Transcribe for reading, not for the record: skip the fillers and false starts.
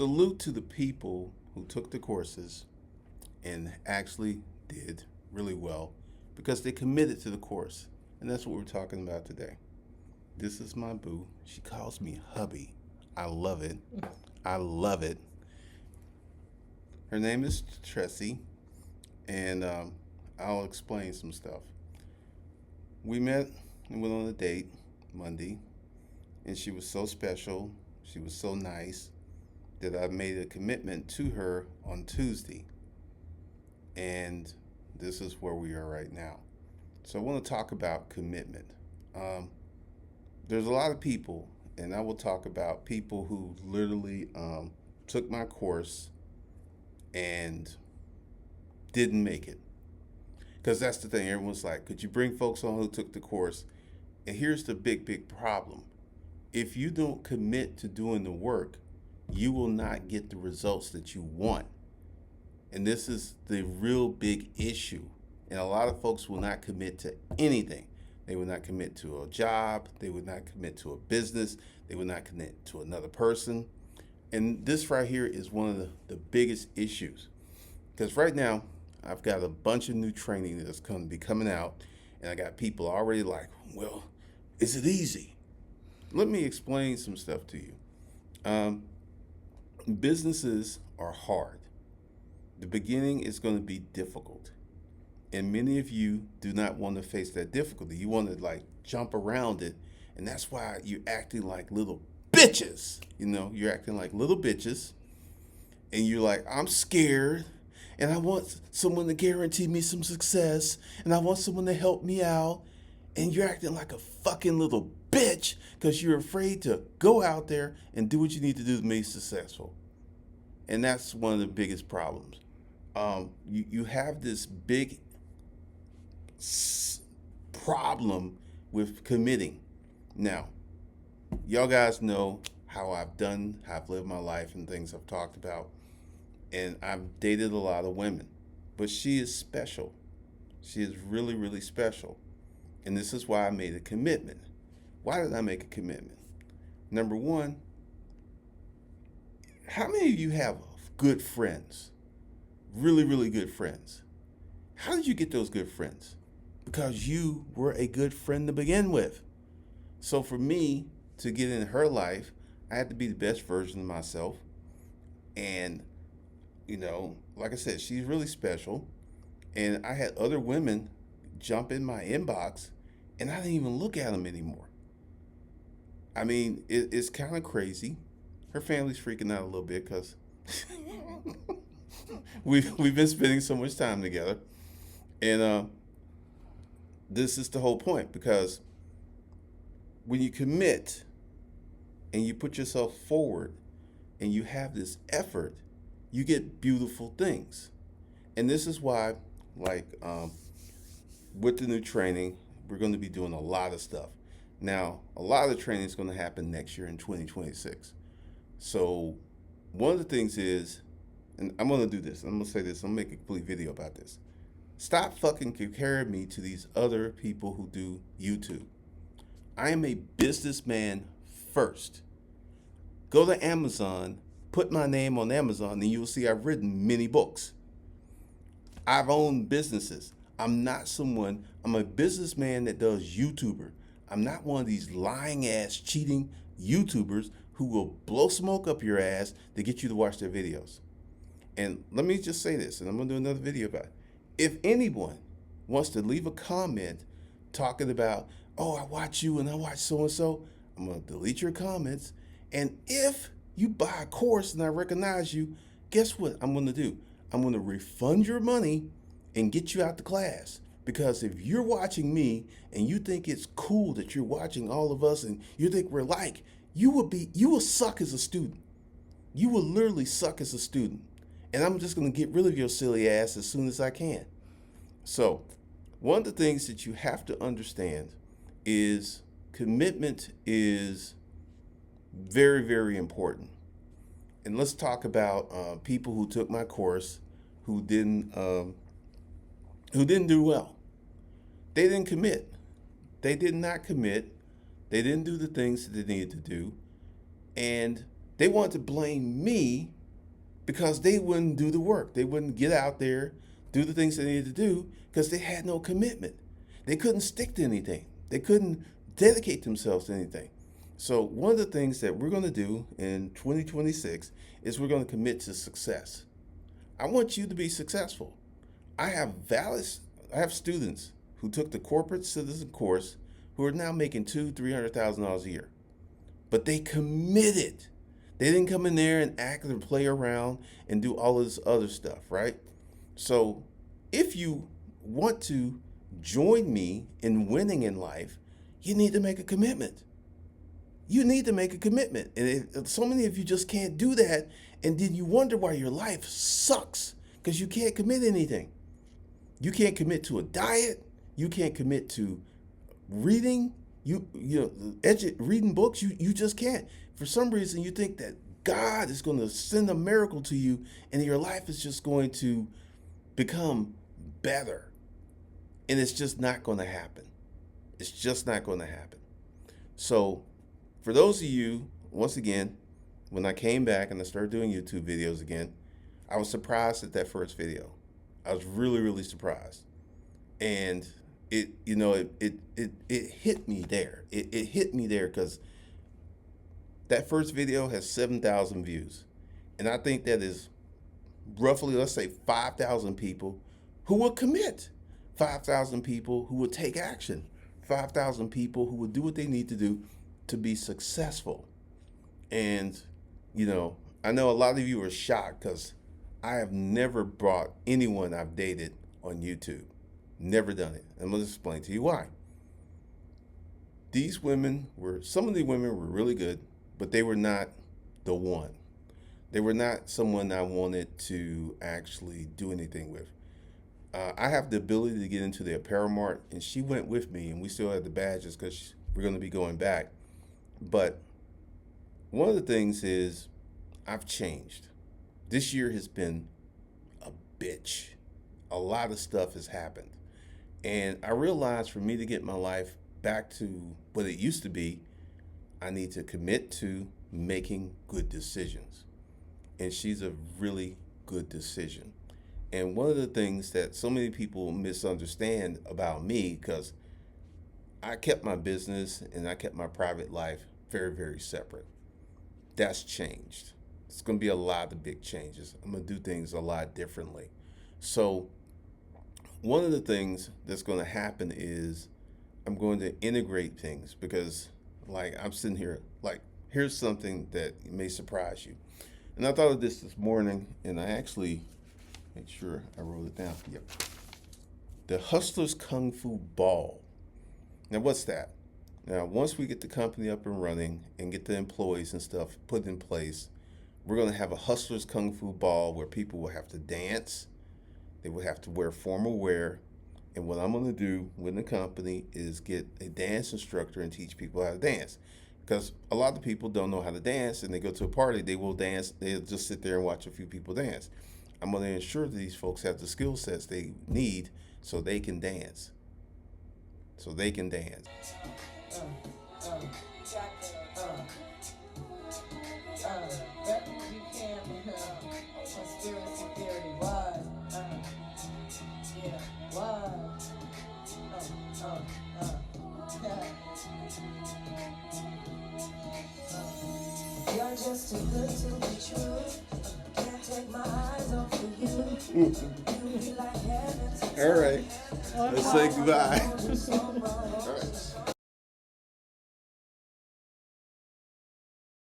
Salute to the people who took the courses and actually did really well because they committed to the course. And that's what we're talking about today. This is my boo. She calls me hubby. I love it. I love it. Her name is Tressy, and I'll explain some stuff. We met and went on a date Monday, and she was so special. She was so nice that I made a commitment to her on Tuesday. And this is where we are right now. So I want to talk about commitment. Um, there's a lot of people, and I will talk about people who literally took my course and didn't make it. Because that's the thing. Everyone's like, could you bring folks on who took the course? And here's the big problem. If you don't commit to doing the work, you will not get the results that you want. And this is the real big issue. And a lot of folks will not commit to anything. They will not commit to a job. They would not commit to a business. They would not commit to another person. And this right here is one of the biggest issues. Because right now, I've got a bunch of new training that's going to be coming out. And I got people already like, well, is it easy? Let me explain some stuff to you. Um, Businesses are hard. The beginning is going to be difficult. And many of you do not want to face that difficulty. You want to like jump around it. And that's why you're acting like little bitches. You're acting like little bitches. And you're like, I'm scared. And I want someone to guarantee me some success. And I want someone to help me out. And you're acting like a fucking little bitch because you're afraid to go out there and do what you need to do to be successful. And that's one of the biggest problems. You have this big problem with committing. Now, y'all guys know how I've lived my life and things I've talked about. And I've dated a lot of women. But she is special. She is really, really special. And this is why I made a commitment. Why did I make a commitment? Number one, how many of you have good friends? Really, really good friends. How did you get those good friends? Because you were a good friend to begin with. So for me to get in her life, I had to be the best version of myself. And, like I said, she's really special. And I had other women jump in my inbox and I didn't even look at them anymore. I mean, it's kind of crazy. Her family's freaking out a little bit because we've been spending so much time together, and this is the whole point. Because when you commit and you put yourself forward and you have this effort, you get beautiful things. And this is why, like, with the new training, we're going to be doing a lot of stuff. Now, a lot of the training is going to happen next year in 2026. So one of the things is, and I'm going to do this, I'm going to say this, I'm going to make a complete video about this. Stop fucking comparing me to these other people who do YouTube. I am a businessman first. Go to Amazon, put my name on Amazon, and you'll see I've written many books. I've owned businesses. I'm a businessman that does YouTuber. I'm not one of these lying ass, cheating YouTubers who will blow smoke up your ass to get you to watch their videos. And let me just say this, and I'm going to do another video about it. If anyone wants to leave a comment talking about, oh, I watch you and I watch so-and-so, I'm going to delete your comments. And if you buy a course and I recognize you, guess what I'm going to do? I'm going to refund your money and get you out the class. Because if you're watching me and you think it's cool that you're watching all of us and you think we're like, you will suck as a student. You will literally suck as a student. And I'm just going to get rid of your silly ass as soon as I can. So one of the things that you have to understand is commitment is very, very important. And let's talk about people who took my course who didn't do well. They didn't commit. They did not commit. They didn't do the things that they needed to do. And They wanted to blame me because they wouldn't do the work. They wouldn't get out there, do the things they needed to do because they had no commitment. They couldn't stick to anything. They couldn't dedicate themselves to anything. So one of the things that we're going to do in 2026 is we're going to commit to success. I want you to be successful. I have students who took the corporate citizen course who are now making $200,000-$300,000 a year. But they committed. They didn't come in there and act and play around and do all of this other stuff, right? So if you want to join me in winning in life, you need to make a commitment. You need to make a commitment. And so many of you just can't do that. And then you wonder why your life sucks because you can't commit anything. You can't commit to a diet. You can't commit to reading. Reading books. You just can't. For some reason, you think that God is going to send a miracle to you and your life is just going to become better. And it's just not going to happen. It's just not going to happen. So for those of you, once again, when I came back and I started doing YouTube videos again, I was surprised at that first video. I was really, really surprised. And it hit me there. It hit me there because that first video has 7,000 views. And I think that is roughly, let's say 5,000 people who will commit, 5,000 people who will take action, 5,000 people who will do what they need to do to be successful. And, I know a lot of you are shocked because I have never brought anyone I've dated on YouTube. Never done it. And let's explain to you why. Some of the women were really good, but they were not the one. They were not someone I wanted to actually do anything with. I have the ability to get into the apparel mart, and she went with me, and we still had the badges because we're going to be going back. But one of the things is I've changed. This year has been a bitch. A lot of stuff has happened. And I realized for me to get my life back to what it used to be, I need to commit to making good decisions. And she's a really good decision. And one of the things that so many people misunderstand about me, because I kept my business and I kept my private life very, very separate. That's changed. It's going to be a lot of big changes. I'm going to do things a lot differently. So one of the things that's going to happen is I'm going to integrate things because I'm sitting here, here's something that may surprise you. And I thought of this morning, and I actually make sure I wrote it down. Yep. The Hustlers Kung Fu Ball. Now, what's that? Now, once we get the company up and running and get the employees and stuff put in place, we're going to have a Hustlers Kung Fu Ball where people will have to dance. They will have to wear formal wear. And what I'm going to do with the company is get a dance instructor and teach people how to dance. Because a lot of people don't know how to dance, and they go to a party, they will dance, they'll just sit there and watch a few people dance. I'm going to ensure that these folks have the skill sets they need so they can dance. So they can dance. You're just too good to be true. Can't take my eyes off of you. You be like heaven. All right. Let's say goodbye. All right.